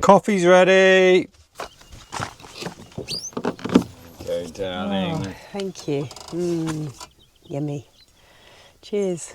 Coffee's ready. Go, darling. Oh, thank you. Yummy. Cheers.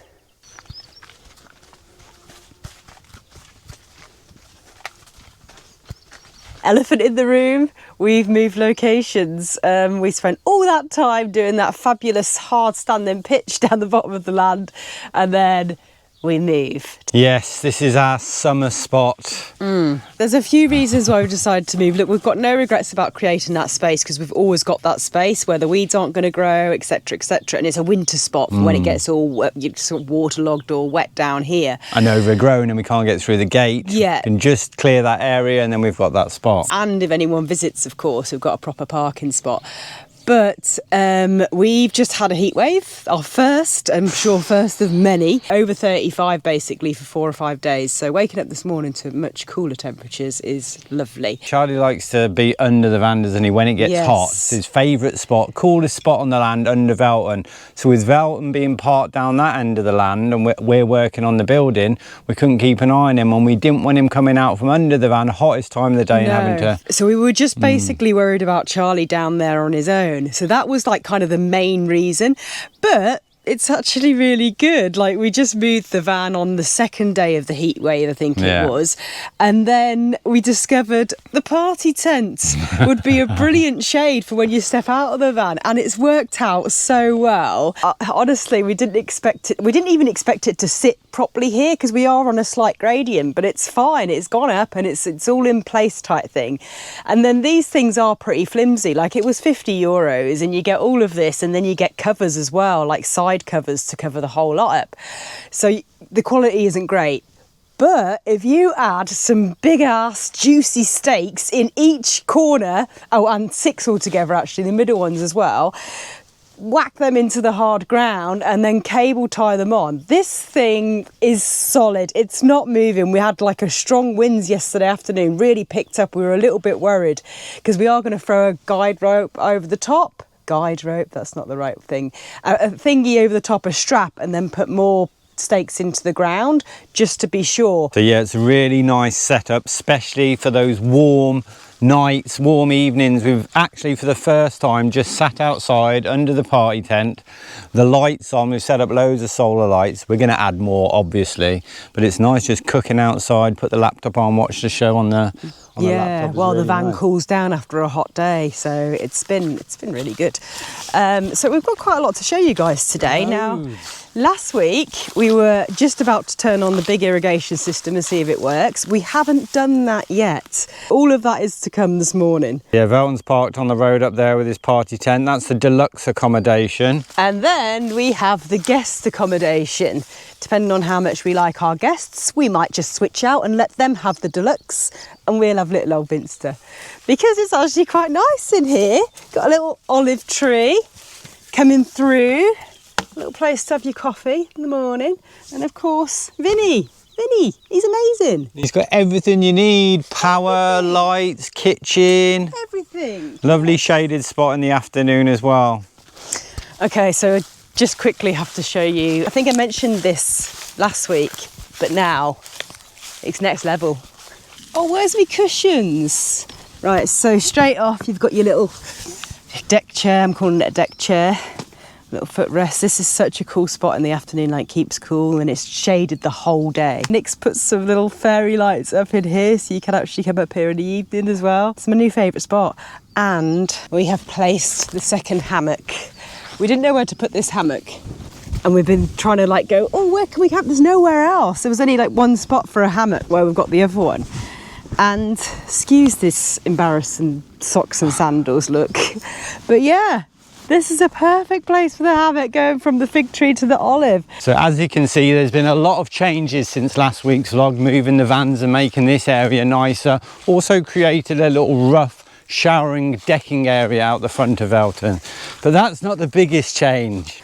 Elephant in the room. We've moved locations. We spent all that time doing that fabulous hard standing pitch down the bottom of the land, and then we moved. Yes, this is our summer spot. There's a few reasons why we decided to move. Look, we've got no regrets about creating that space because we've always got that space where the weeds aren't going to grow, etc., etc. And it's a winter spot for when it gets all sort of waterlogged or wet down here. And overgrown and we can't get through the gate. Yeah. We can just clear that area and then we've got that spot. And if anyone visits, of course, we've got a proper parking spot. But we've just had a heat wave, our first, I'm sure first of many, over 35 basically for 4 or 5 days. So waking up this morning to much cooler temperatures is lovely. Charlie likes to be under the van, doesn't he, when it gets hot. It's his favourite spot, coolest spot on the land under Velton. So with Velton being parked down that end of the land and we're working on the building, we couldn't keep an eye on him and we didn't want him coming out from under the van, hottest time of the day and having to... So we were just basically worried about Charlie down there on his own. So that was like kind of the main reason, but it's actually really good. Like we just moved the van on the second day of the heat wave, I think it was, and then we discovered the party tent would be a brilliant shade for when you step out of the van, and it's worked out so well. Honestly, we didn't expect it. We didn't even expect it to sit properly here because we are on a slight gradient, but it's fine. It's gone up and it's all in place type thing. And then these things are pretty flimsy. Like it was €50 and you get all of this, and then you get covers as well, like side covers to cover the whole lot up. So the quality isn't great. But if you add some big ass juicy steaks in each corner, and 6 altogether actually, the middle ones as well, whack them into the hard ground and then cable tie them on. This thing is solid. It's not moving. We had like a strong winds yesterday afternoon, really picked up. We were a little bit worried because we are going to throw a guide rope over the top. Guide rope, that's not the right thing. A thingy over the top, a strap, and then put more stakes into the ground just to be sure. So yeah, it's a really nice setup, especially for those warm nights, warm evenings. We've actually for the first time just sat outside under the party tent, the lights on. We've set up loads of solar lights. We're going to add more obviously, but it's nice just cooking outside, put the laptop on, watch the show on the laptop. While the van cools down after a hot day. So it's been really good. So we've got quite a lot to show you guys today. Now, last week we were just about to turn on the big irrigation system and see if it works. We haven't done that yet. All of that is to come this morning. Yeah, Velton's parked on the road up there with his party tent. That's the deluxe accommodation. And then we have the guest accommodation. Depending on how much we like our guests, we might just switch out and let them have the deluxe and we'll have little old Vinster. Because it's actually quite nice in here. Got a little olive tree coming through. A little place to have your coffee in the morning. And of course, Vinny, he's amazing. He's got everything you need. Power, lights, kitchen. Everything. Lovely shaded spot in the afternoon as well. Okay, so I just quickly have to show you. I think I mentioned this last week, but now it's next level. Oh, where's my cushions? Right, so straight off, you've got your little deck chair. I'm calling it a deck chair. Little footrest. This is such a cool spot in the afternoon, like keeps cool and it's shaded the whole day. Nick's put some little fairy lights up in here so you can actually come up here in the evening as well. It's my new favourite spot. And we have placed the second hammock. We didn't know where to put this hammock and we've been trying to like go, oh, where can we camp? There's nowhere else. There was only like one spot for a hammock where we've got the other one. And excuse this embarrassing socks and sandals look, but yeah, this is a perfect place for the hammock, going from the fig tree to the olive. So as you can see, there's been a lot of changes since last week's vlog, moving the vans and making this area nicer. Also created a little rough showering decking area out the front of Velton. But that's not the biggest change.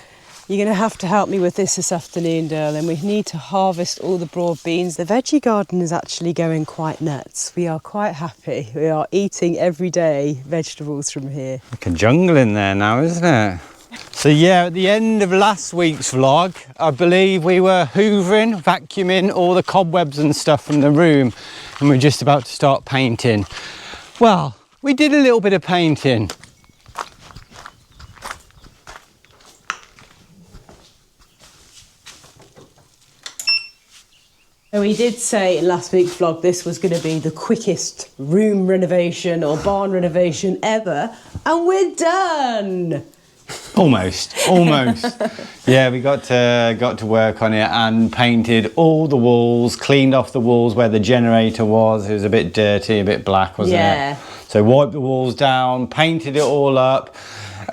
You're going to have to help me with this afternoon, darling. We need to harvest all the broad beans. The veggie garden is actually going quite nuts. We are quite happy. We are eating every day vegetables from here. Like a jungle in there now, isn't it? So yeah, at the end of last week's vlog, I believe we were hoovering, vacuuming all the cobwebs and stuff from the room. and we're just about to start painting. Well, we did a little bit of painting. And we did say in last week's vlog this was going to be the quickest room renovation or barn renovation ever, and we're done. Almost. Yeah, we got to work on it and painted all the walls, cleaned off the walls where the generator was. It was a bit dirty, a bit black, wasn't it? So wiped the walls down, painted it all up,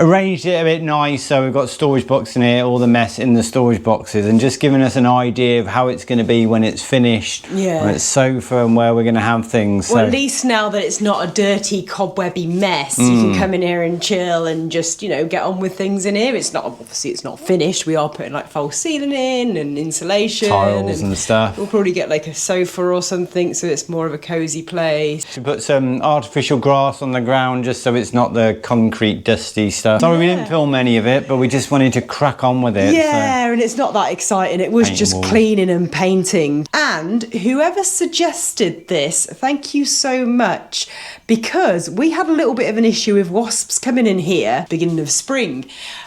arranged it a bit nice. So we've got storage box in here, all the mess in the storage boxes, and just giving us an idea of how it's going to be when it's finished, when it's sofa and where we're going to have things. Well, at least now that it's not a dirty, cobwebby mess, you can come in here and chill and just, you know, get on with things in here. It's not, obviously it's not finished. We are putting like false ceiling in and insulation. Tiles and stuff. We'll probably get like a sofa or something so it's more of a cosy place. We put some artificial grass on the ground just so it's not the concrete dusty stuff. Sorry, we didn't film any of it, but we just wanted to crack on with it. Yeah, and it's not that exciting. It was just cleaning and painting. And whoever suggested this, thank you so much, because we had a little bit of an issue with wasps coming in here beginning of spring.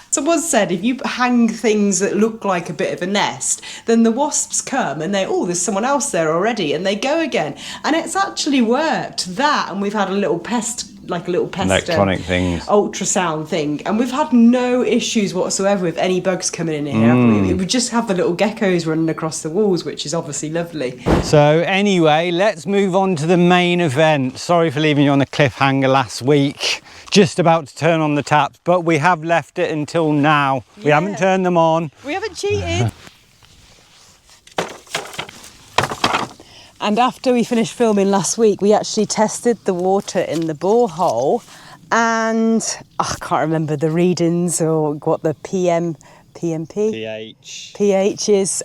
Someone said if you hang things that look like a bit of a nest, then the wasps come and there's someone else there already, and they go again. And it's actually worked, that, and we've had a little pest electronic things, ultrasound thing, and we've had no issues whatsoever with any bugs coming in here, have we? We just have the little geckos running across the walls, which is obviously lovely. So anyway, let's move on to the main event. Sorry for leaving you on a cliffhanger last week. Just about to turn on the taps, but we have left it until now. We haven't turned them on. We haven't cheated. And after we finished filming last week, we actually tested the water in the borehole, and I can't remember the readings or what the pH is,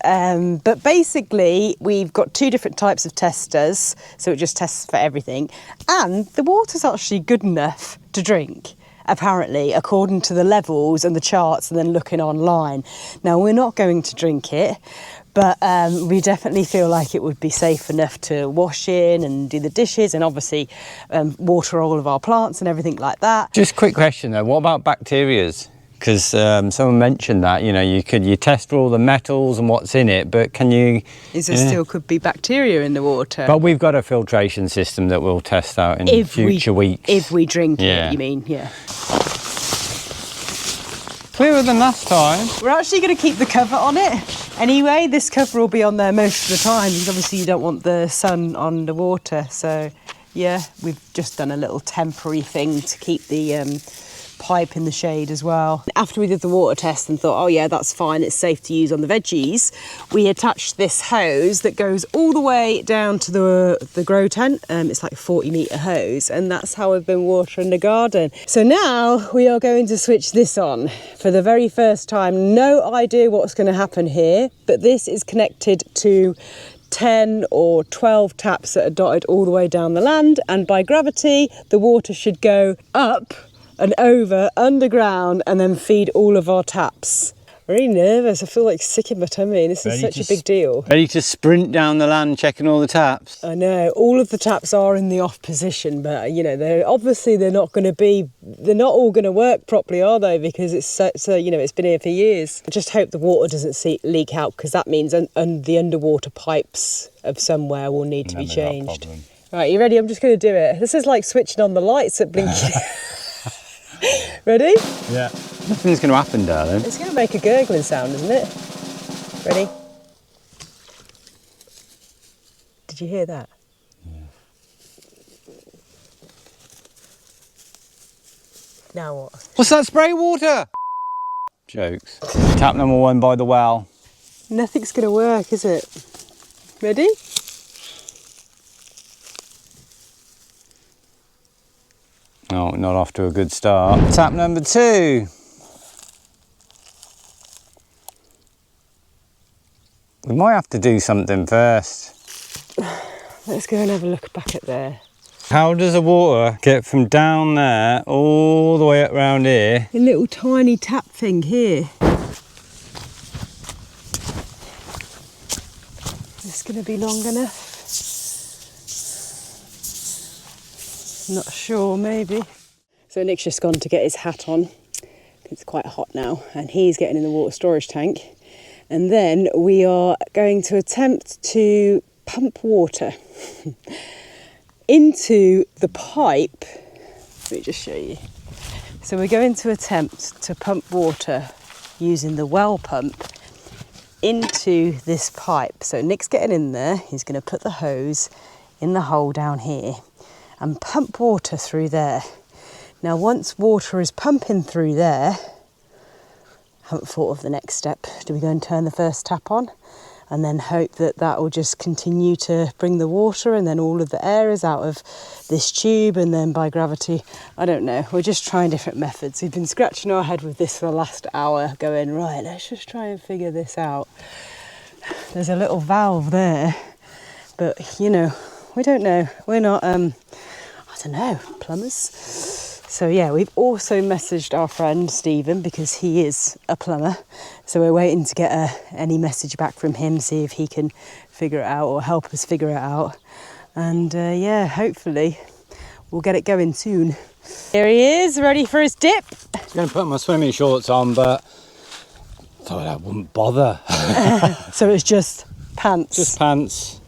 but basically we've got two different types of testers, so it just tests for everything, and the water's actually good enough to drink, apparently, according to the levels and the charts and then looking online. Now, we're not going to drink it, but we definitely feel like it would be safe enough to wash in and do the dishes, and obviously water all of our plants and everything like that. Just a quick question though, what about bacterias? Because someone mentioned that, you know, you test for all the metals and what's in it, but can you... Still could be bacteria in the water. But we've got a filtration system that we'll test out in future weeks. If we drink it, you mean, Clearer than last time. We're actually going to keep the cover on it. Anyway, this cover will be on there most of the time, because obviously you don't want the sun on the water. So, yeah, we've just done a little temporary thing to keep the pipe in the shade as well. After we did the water test and thought, oh yeah, that's fine, it's safe to use on the veggies, we attached this hose that goes all the way down to the grow tent. It's like a 40-metre hose, and that's how we've been watering the garden. So now we are going to switch this on for the very first time. No idea what's going to happen here, but this is connected to 10 or 12 taps that are dotted all the way down the land, and by gravity the water should go up and over underground and then feed all of our taps. Very nervous. I feel like sick in my tummy. This is such a big deal. Ready to sprint down the land checking all the taps? I know. All of the taps are in the off position, but you know, they're not all going to work properly, are they? Because it's so you know, it's been here for years. I just hope the water doesn't leak out, because that means the underwater pipes of somewhere will need to be changed. Right, you ready? I'm just going to do it. This is like switching on the lights at blinking. Ready? Yeah. Nothing's going to happen, darling. It's going to make a gurgling sound, isn't it? Ready? Did you hear that? Yeah. Now what? What's that spray water? Jokes. Tap number 1 by the well. Nothing's going to work, is it? Ready? Oh, not off to a good start. Tap number 2. We might have to do something first. Let's go and have a look back at there. How does the water get from down there all the way up round here? A little tiny tap thing here. Is this going to be long enough? Not sure, maybe. So Nick's just gone to get his hat on. It's quite hot now, and he's getting in the water storage tank. And then we are going to attempt to pump water into the pipe. Let me just show you. So we're going to attempt to pump water using the well pump into this pipe. So Nick's getting in there. He's going to put the hose in the hole down here and pump water through there. Now, once water is pumping through there, I haven't thought of the next step. Do we go and turn the first tap on and then hope that that will just continue to bring the water and then all of the air is out of this tube and then by gravity? I don't know. We're just trying different methods. We've been scratching our head with this for the last hour going, right, let's just try and figure this out. There's a little valve there, but you know, we don't know. We're not, I don't know, plumbers. So yeah, we've also messaged our friend Stephen because he is a plumber. So we're waiting to get any message back from him, see if he can figure it out or help us figure it out. And yeah, hopefully we'll get it going soon. Here he is, ready for his dip. I'm going to put my swimming shorts on, but thought I wouldn't bother. So it's just pants. Just pants.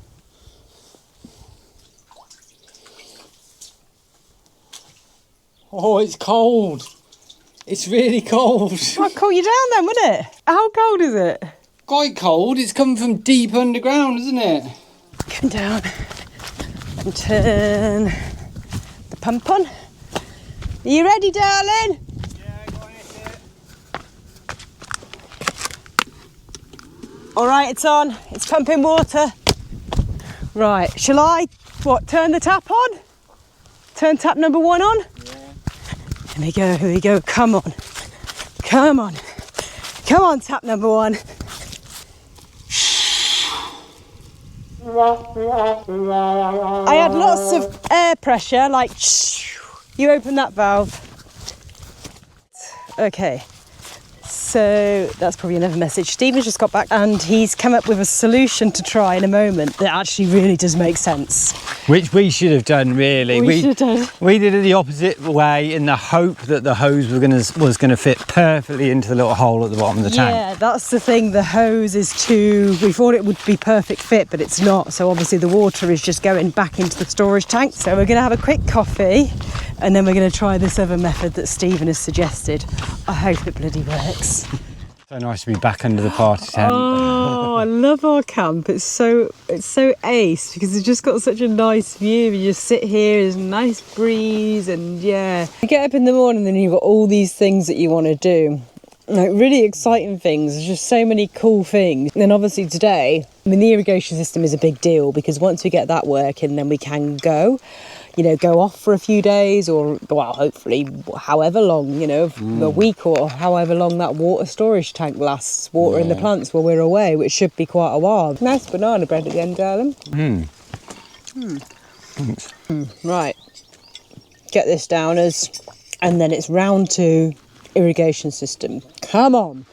Oh, it's cold. It's really cold. Might cool you down then, wouldn't it? How cold is it? Quite cold. It's coming from deep underground, isn't it? Come down and turn the pump on. Are you ready, darling? Yeah, go on, hit it. All right, it's on. It's pumping water. Right, shall I, turn the tap on? Turn tap number 1 on? Yeah. Here we go, come on. Come on. Come on, tap number 1. I had lots of air pressure, like, you open that valve. Okay, so that's probably another message. Stephen's just got back and he's come up with a solution to try in a moment that actually really does make sense. Which we should have done, really. We should have done. We did it the opposite way in the hope that the hose was going to fit perfectly into the little hole at the bottom of the tank. Yeah, that's the thing. The hose is too... We thought it would be perfect fit, but it's not. So obviously the water is just going back into the storage tank. So we're going to have a quick coffee and then we're going to try this other method that Stephen has suggested. I hope it bloody works. So nice to be back under the party tent. Oh, I love our camp. It's so ace because it's just got such a nice view. You just sit here, there's a nice breeze, and yeah. You get up in the morning and you've got all these things that you want to do. Like really exciting things. There's just so many cool things. And then obviously today, I mean, the irrigation system is a big deal because once we get that working, then we can go off for a few days or, well, hopefully however long, a week or however long that water storage tank lasts, watering the plants while we're away, which should be quite a while. Nice banana bread at the end, darling. Thanks. Right. Get this down and then it's round 2 irrigation system. Come on.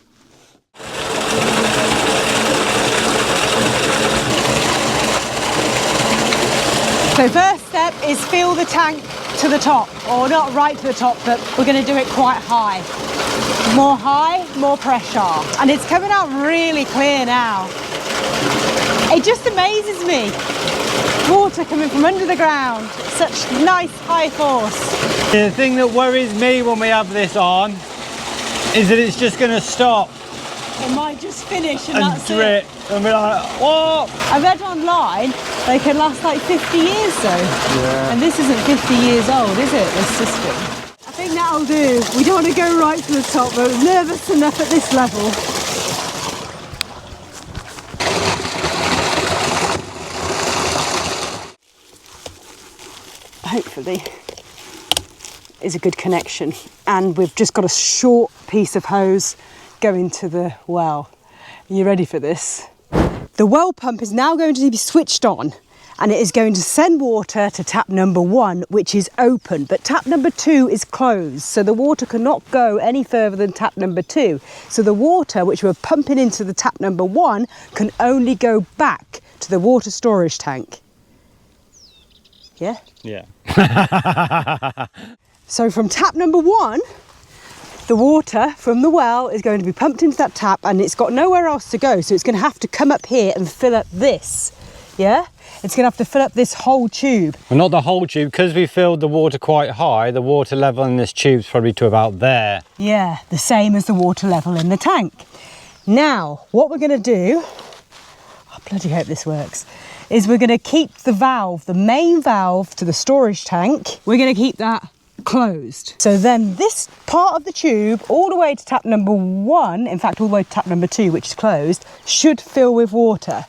So first step is fill the tank to the top, or not right to the top, but we're going to do it quite high. More high, more pressure. And it's coming out really clear now. It just amazes me. Water coming from under the ground, such nice high force. The thing that worries me when we have this on is that it's just going to stop. It might just finish and that's drip. it. And we're like, what? I read online they can last like 50 years though. Yeah. And this isn't 50 years old, is it, this system? I think that'll do. We don't want to go right to the top, but we're nervous enough at this level. Hopefully is a good connection, and we've just got a short piece of hose going to the well. Are you ready for this? The well pump is now going to be switched on and it is going to send water to tap number 1, which is open, but tap number 2 is closed, so the water cannot go any further than tap number 2. So the water which we're pumping into the tap number 1 can only go back to the water storage tank. yeah? Yeah. So from tap number 1, the water from the well is going to be pumped into that tap, and it's got nowhere else to go, so it's going to have to come up here and fill up this, yeah? It's going to have to fill up this whole tube. Well, not the whole tube, because we filled the water quite high. The water level in this tube's probably to about there. Yeah, the same as the water level in the tank. Now, what we're going to do, I bloody hope this works, is we're going to keep the valve, the main valve to the storage tank, we're going to keep that closed. So then this part of the tube, all the way to tap number 1, in fact all the way to tap number 2, which is closed, should fill with water.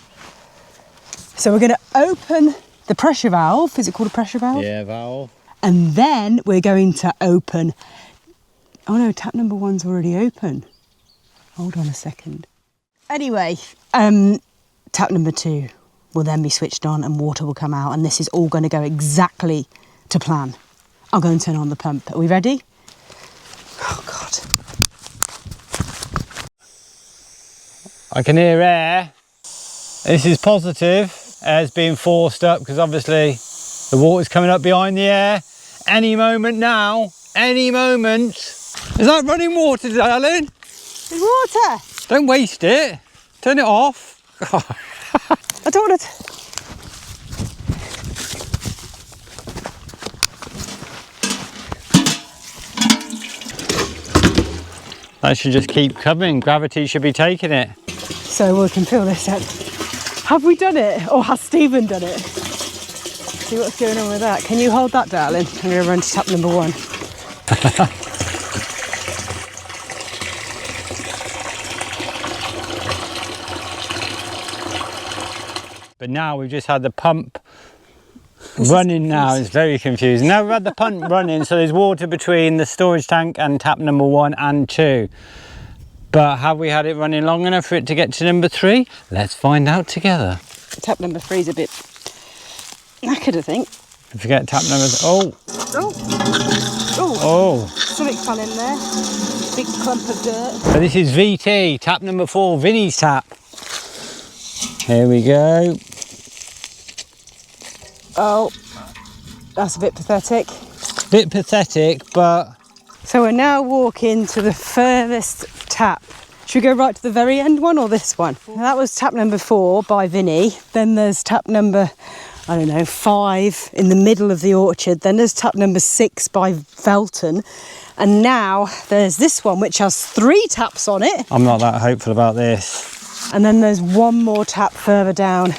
So we're going to open the pressure valve. Is it called a pressure valve? Yeah, valve. And then we're going to open, oh no, tap number 1's already open. Hold on a second. Anyway, tap number 2 will then be switched on and water will come out, and this is all going to go exactly to plan. I'll go and turn on the pump. Are we ready? Oh God. I can hear air. This is positive. Air's being forced up because obviously the water's coming up behind the air. Any moment now, any moment. Is that running water, darling? There's water. Don't waste it. Turn it off. I don't want to. That should just keep coming. Gravity should be taking it. So we can fill this up. Have we done it? Or has Stephen done it? See what's going on with that. Can you hold that, darling? I'm going to run to tap number 1. But now we've just had the pump running now. It's very confusing. Now we've had the pump running, so there's water between the storage tank and tap number 1 and 2. But have we had it running long enough for it to get to number 3? Let's find out together. Tap number 3's a bit knackered, I think. Forget tap number... Oh! Oh! Oh! Oh! Something fell in there. Big clump of dirt. So this is VT, tap number 4, Vinny's tap. Here we go. Oh, that's a bit pathetic. Bit pathetic, but... So we're now walking to the furthest tap. Should we go right to the very end one or this one? That was tap number 4 by Vinny. Then there's tap number, I don't know, 5 in the middle of the orchard. Then there's tap number 6 by Felton. And now there's this one, which has 3 taps on it. I'm not that hopeful about this. And then there's one more tap further down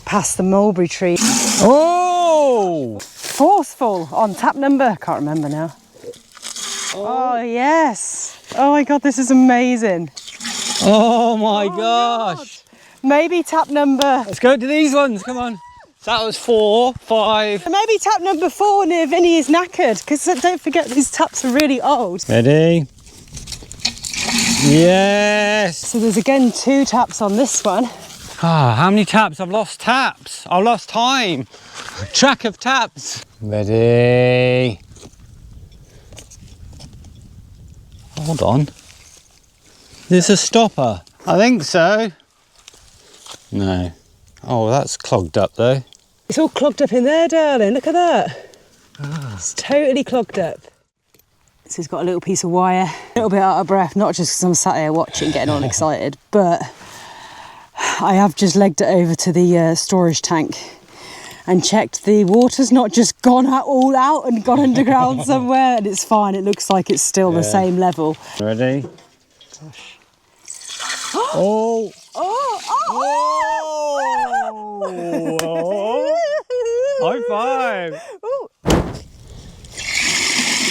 past the mulberry tree. Oh! Forceful on tap number, I can't remember now. Oh yes. Oh my God, this is amazing. Oh my gosh. God. Maybe tap number... Let's go to these ones, come on. So that was 4, 5. Maybe tap number 4 near Vinny is knackered, because don't forget these taps are really old. Ready? Yes. So there's again 2 taps on this one. Ah, how many taps? I've lost taps. I've lost time. Track of taps. Ready? Hold on. There's a stopper. I think so. No. Oh, that's clogged up though. It's all clogged up in there, darling. Look at that. It's totally clogged up. So it's got a little piece of wire. A little bit out of breath, not just because I'm sat here watching, getting all excited, but I have just legged it over to the storage tank and checked the water's not just gone all out and gone underground somewhere, and it's fine. It looks like it's still the same level. Ready? Gosh. Oh! Oh! Oh! Oh! High five! Ooh.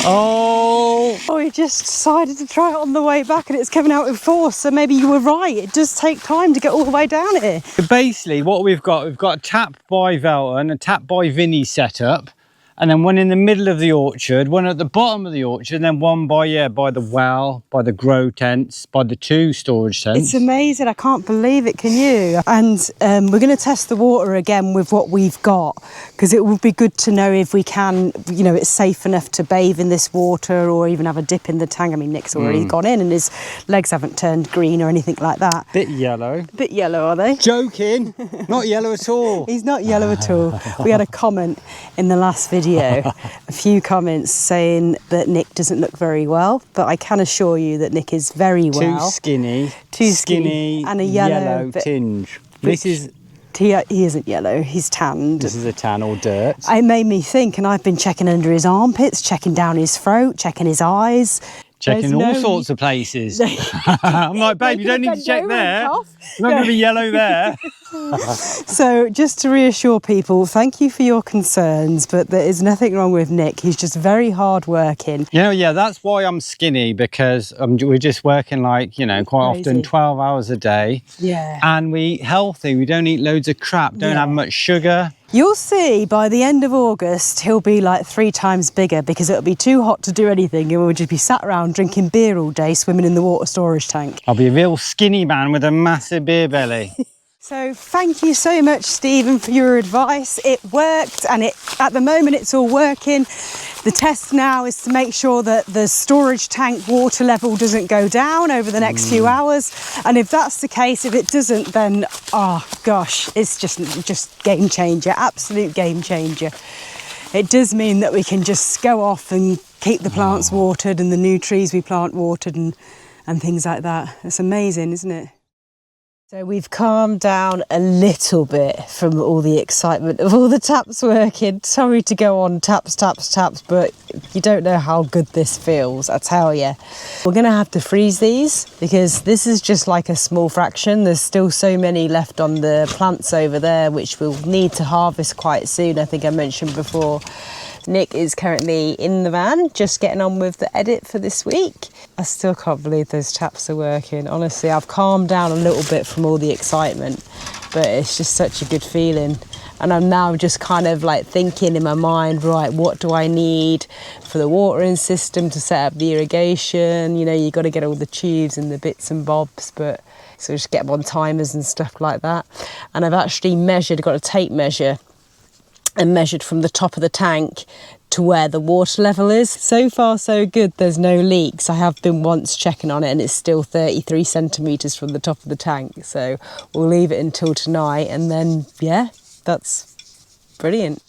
Oh! Oh, we just decided to try it on the way back and it's coming out with force, so maybe you were right. It does take time to get all the way down here. Basically, what we've got a tap by Velton, a tap by Vinny set up, and then one in the middle of the orchard, one at the bottom of the orchard, and then one by the well, by the grow tents, by the 2 storage tents. It's amazing. I can't believe it, can you? And we're going to test the water again with what we've got, because it would be good to know if we can, you know, it's safe enough to bathe in this water or even have a dip in the tank. I mean, Nick's already gone in and his legs haven't turned green or anything like that. Bit yellow. Bit yellow, are they? Joking. Not yellow at all. He's not yellow at all. We had a comment in the last video, a few comments saying that Nick doesn't look very well, but I can assure you that Nick is very well. Too skinny, and a yellow tinge. This is... He isn't yellow, he's tanned. This is a tan or dirt. It made me think, and I've been checking under his armpits, checking down his throat, checking his eyes. Checking all sorts of places. I'm like, babe, you don't need to check there. It's not going to be yellow there. So just to reassure people, thank you for your concerns, but there is nothing wrong with Nick. He's just very hard working. Yeah, that's why I'm skinny, because we're just working like, you know, quite often 12 hours a day. Yeah. And we eat healthy. We don't eat loads of crap, don't have much sugar. You'll see by the end of August, he'll be like 3 times bigger, because it'll be too hot to do anything and we'll just be sat around drinking beer all day, swimming in the water storage tank. I'll be a real skinny man with a massive beer belly. So thank you so much, Stephen, for your advice. It worked, and at the moment it's all working. The test now is to make sure that the storage tank water level doesn't go down over the next few hours. And if that's the case, if it doesn't, then, oh gosh, it's just game changer, absolute game changer. It does mean that we can just go off and keep the plants watered and the new trees we plant watered and things like that. It's amazing, isn't it? So we've calmed down a little bit from all the excitement of all the taps working. Sorry to go on taps, but you don't know how good this feels, I tell you. We're going to have to freeze these, because this is just like a small fraction. There's still so many left on the plants over there, which we'll need to harvest quite soon, I think I mentioned before. Nick is currently in the van, just getting on with the edit for this week. I still can't believe those taps are working. Honestly, I've calmed down a little bit from all the excitement, but it's just such a good feeling. And I'm now just kind of like thinking in my mind, right, what do I need for the watering system to set up the irrigation? You know, you got to get all the tubes and the bits and bobs, but so just get them on timers and stuff like that. And I've actually got a tape measure, and measured from the top of the tank to where the water level is. So far so good, there's no leaks. I have been once checking on it and it's still 33 centimetres from the top of the tank. So we'll leave it until tonight, and then yeah, that's brilliant.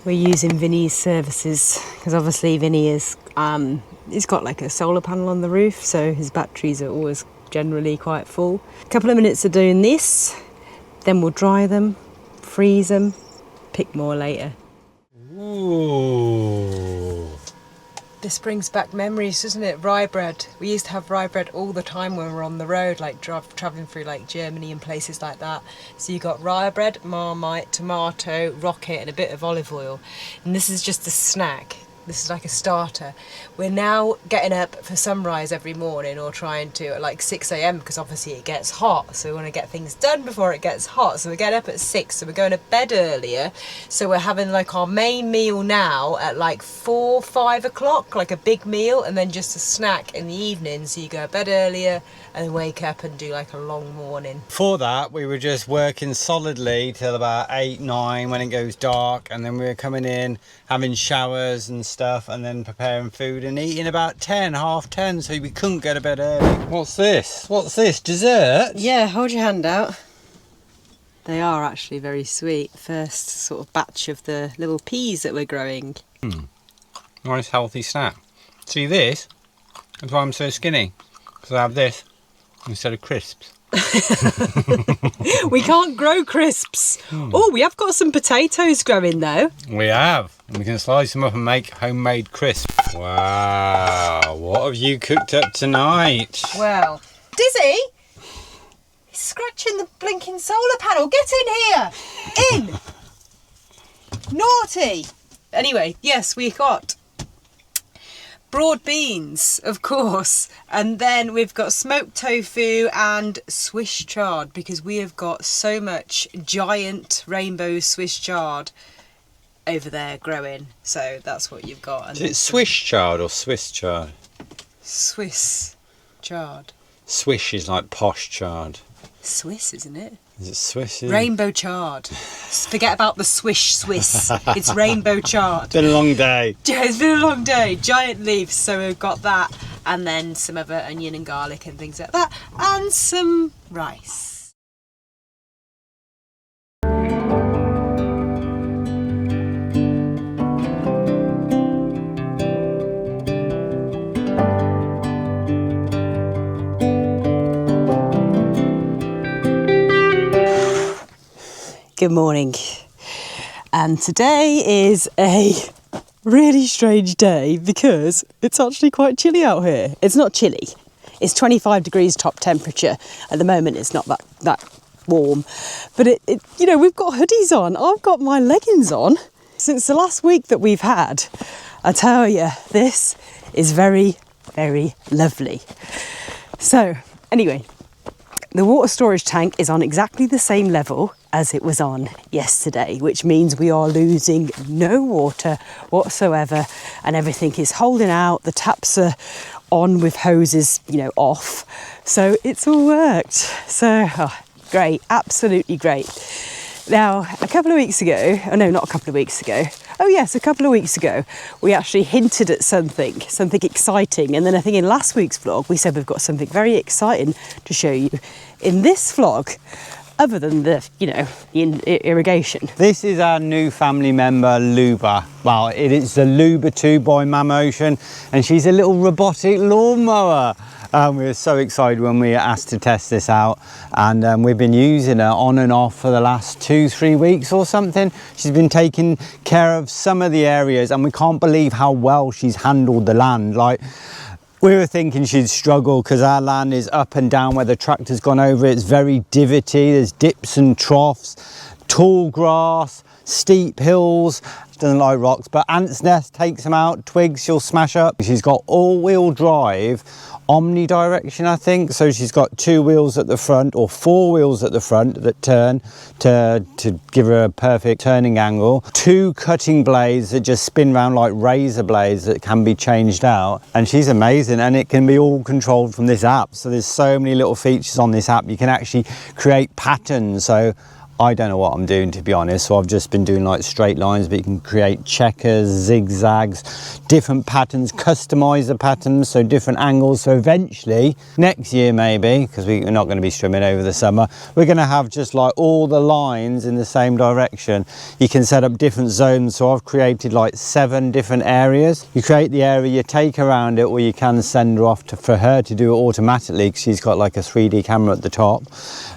We're using Vinny's services, because obviously Vinny is, he's got like a solar panel on the roof, so his batteries are always generally quite full. A couple of minutes of doing this, then we'll dry them, freeze them, pick more later. Ooh. This brings back memories, doesn't it? Rye bread. We used to have rye bread all the time when we were on the road, like travelling through like Germany and places like that. So you got rye bread, Marmite, tomato, rocket and a bit of olive oil. And this is just a snack. This is like a starter. We're now getting up for sunrise every morning, or trying to at like 6 a.m. because obviously it gets hot. So we want to get things done before it gets hot. So we get up at 6, so we're going to bed earlier. So we're having like our main meal now at like 4, 5 o'clock, like a big meal, and then just a snack in the evening. So you go to bed earlier and then wake up and do like a long morning. For that, we were just working solidly till about 8, 9 when it goes dark, and then we were coming in, having showers and stuff, and then preparing food and eating about 10, half 10, so we couldn't go to bed early. What's this? What's this? Dessert? Yeah, hold your hand out. They are actually very sweet. First sort of batch of the little peas that we're growing. Nice healthy snack. See this? That's why I'm so skinny, because I have this instead of crisps. We can't grow crisps. Oh, we have got some potatoes growing though. We have. And we can slice them up and make homemade crisps. Wow, what have you cooked up tonight? Well, Dizzy, he's scratching the blinking solar panel. Get in here. In. Naughty. Anyway, yes, we got broad beans, of course, and then we've got smoked tofu and Swiss chard, because we have got so much giant rainbow Swiss chard over there growing. So that's what you've got. And Is it Swiss chard or Swiss chard? Swiss chard. Swish is like posh chard. Swiss, isn't it? Is it Swiss? Rainbow chard. Forget about the Swiss. It's rainbow chard. Been a long day. Yeah, it's been a long day. Giant leaves, so we've got that, and then some other onion and garlic and things like that, and some rice. Good morning, and today is a really strange day because it's actually quite chilly out here. It's not chilly, it's 25 degrees top temperature at the moment. It's not that warm, but it you know, we've got hoodies on. I've got my leggings on since the last week that we've had. I tell you, this is very, very lovely. So anyway, the water storage tank is on exactly the same level as it was on yesterday, which means we are losing no water whatsoever, and everything is holding out. The taps are on with hoses, you know, off. So it's all worked. So great, absolutely great. Now, a couple of weeks ago, oh no, not a couple of weeks ago. Oh yes, a couple of weeks ago, we actually hinted at something exciting. And then I think in last week's vlog, we said we've got something very exciting to show you in this vlog, other than the, you know, the irrigation. This is our new family member, Luba. Well, it is the Luba 2 by Mamotion, and she's a little robotic lawnmower. We were so excited when we were asked to test this out, and we've been using her on and off for the last 2-3 weeks or something. She's been taking care of some of the areas, and we can't believe how well she's handled the land. Like, we were thinking she'd struggle because our land is up and down where the tractor's gone over. It's very divotty, there's dips and troughs, tall grass, steep hills. She doesn't like rocks, but ants' nest takes them out, twigs she'll smash up. She's got all-wheel drive, omnidirection, I think. So she's got 2 wheels at the front, or 4 wheels at the front that turn to give her a perfect turning angle. 2 cutting blades that just spin round like razor blades that can be changed out. And she's amazing, and it can be all controlled from this app. So there's so many little features on this app. You can actually create patterns. So I don't know what I'm doing, to be honest, so I've just been doing like straight lines, but you can create checkers, zigzags, different patterns, customize the patterns, so different angles. So eventually, next year maybe, because we're not going to be swimming over the summer, we're going to have just like all the lines in the same direction. You can set up different zones, so I've created like 7 different areas. You create the area, you take her around it, or you can send her off for her to do it automatically, because she's got like a 3D camera at the top.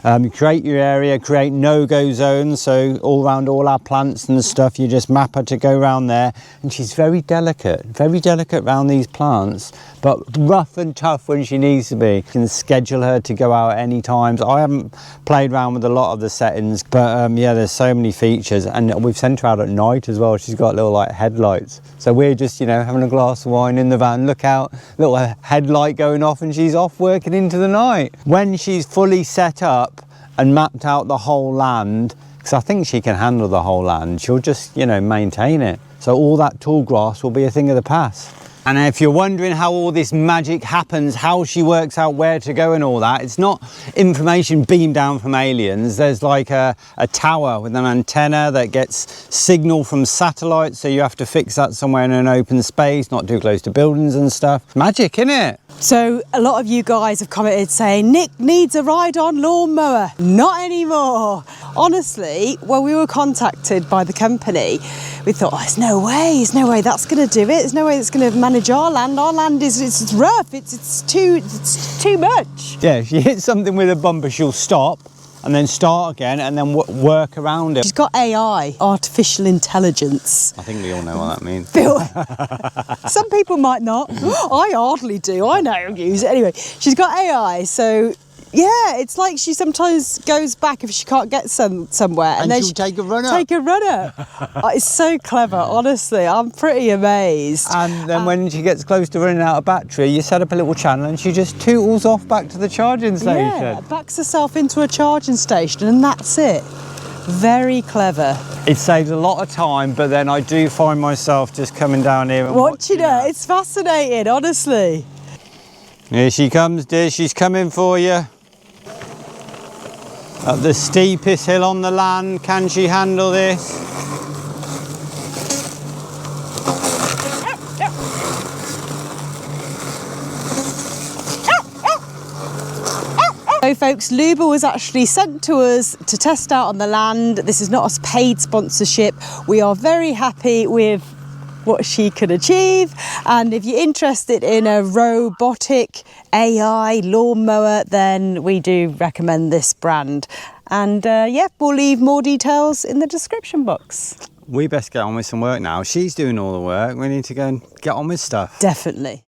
You create your area, create no-go zones, so all around all our plants and stuff, you just map her to go around there. And she's very delicate around these plants, but rough and tough when she needs to be. You can schedule her to go out at any times. I haven't played around with a lot of the settings, but yeah, there's so many features, and we've sent her out at night as well. She's got little like headlights, so we're just, you know, having a glass of wine in the van, look out, little headlight going off, and she's off working into the night. When she's fully set up and mapped out the whole land, because I think she can handle the whole land, she'll just, you know, maintain it. So all that tall grass will be a thing of the past. And if you're wondering how all this magic happens, how she works out where to go and all that, it's not information beamed down from aliens. There's like a tower with an antenna that gets signal from satellites, so you have to fix that somewhere in an open space, not too close to buildings and stuff. Magic, innit? So a lot of you guys have commented saying Nick needs a ride-on lawnmower. Not anymore. Honestly, when we were contacted by the company, we thought, oh, there's no way that's going to do it. There's no way it's going to manage our land. Our land it's rough. It's too much. Yeah, if you hit something with a bumper, she'll stop and then start again and then work around it. She's got AI, artificial intelligence. I think we all know what that means. Some people might not. I hardly do. I know use it. Anyway, she's got AI, so Yeah, it's like she sometimes goes back if she can't get somewhere, And then she'll take a run up. Take a run up. Oh, it's so clever, honestly. I'm pretty amazed. And then when she gets close to running out of battery, you set up a little channel and she just tootles off back to the charging station. Yeah, backs herself into a charging station and that's it. Very clever. It saves a lot of time, but then I do find myself just coming down here and watching her. It's fascinating, honestly. Here she comes, dear. She's coming for you. Up the steepest hill on the land. Can she handle this? So folks, Luba was actually sent to us to test out on the land. This is not a paid sponsorship. We are very happy with what she could achieve, and if you're interested in a robotic AI lawnmower, then we do recommend this brand. And yeah, we'll leave more details in the description box. We best get on with some work now. She's doing all the work. We need to go and get on with stuff. Definitely.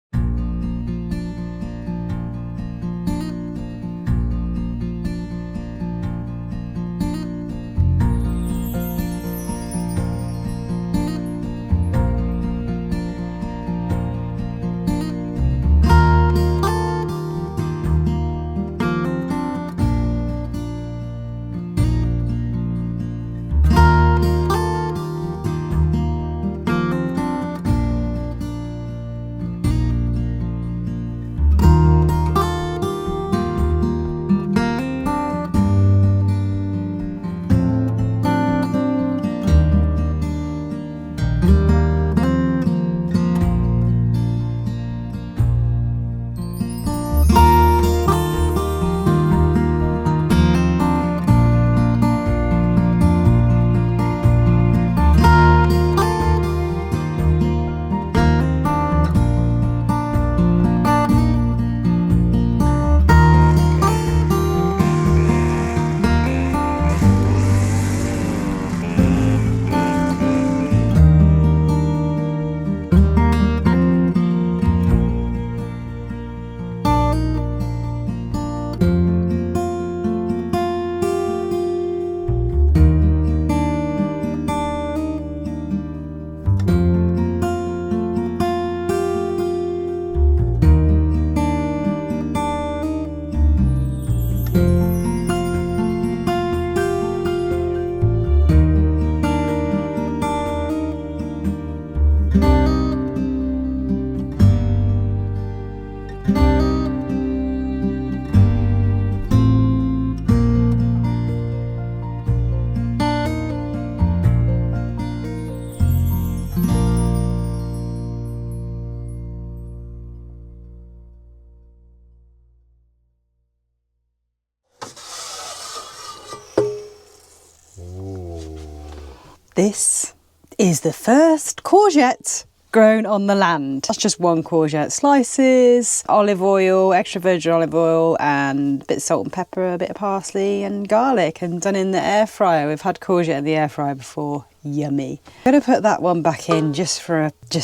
This is the first courgette grown on the land. That's just one courgette. Slices, olive oil, extra virgin olive oil, and a bit of salt and pepper, a bit of parsley and garlic, and done in the air fryer. We've had courgette in the air fryer before. Yummy. I'm gonna put that one back in just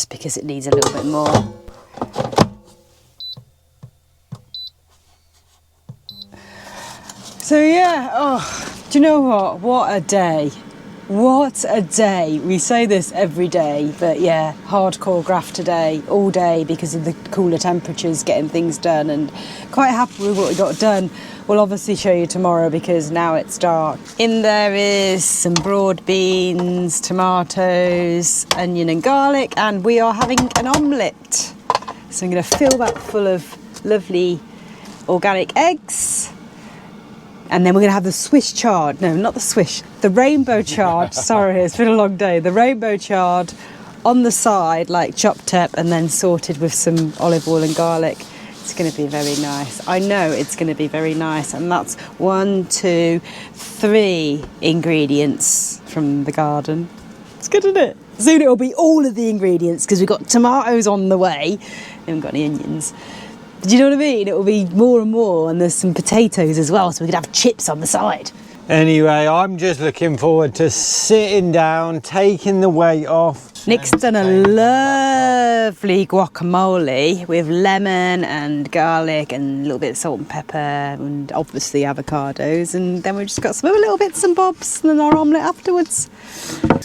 because it needs a little bit more. So yeah, oh, do you know what? What a day. What a day. We say this every day, but yeah, hardcore graft today, all day because of the cooler temperatures, getting things done, and quite happy with what we got done. We'll obviously show you tomorrow because now it's dark. In there is some broad beans, tomatoes, onion and garlic, and we are having an omelette. So I'm going to fill that full of lovely organic eggs. And then we're going to have the Swiss chard. No, not the Swiss. The rainbow chard. Sorry, it's been a long day. The rainbow chard on the side, like chopped up and then sorted with some olive oil and garlic. It's going to be very nice. I know it's going to be very nice. And that's 1, 2, 3 ingredients from the garden. It's good, isn't it? Soon it'll be all of the ingredients because we've got tomatoes on the way. We haven't got any onions. Do you know what I mean? It will be more and more, and there's some potatoes as well, so we could have chips on the side. Anyway, I'm just looking forward to sitting down, taking the weight off. Nick's done a lovely guacamole with lemon and garlic and a little bit of salt and pepper and obviously avocados, and then we've just got some other little bits and bobs and then our omelette afterwards.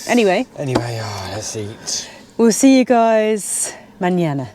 Anyway, Let's eat. we'll see you guys mañana.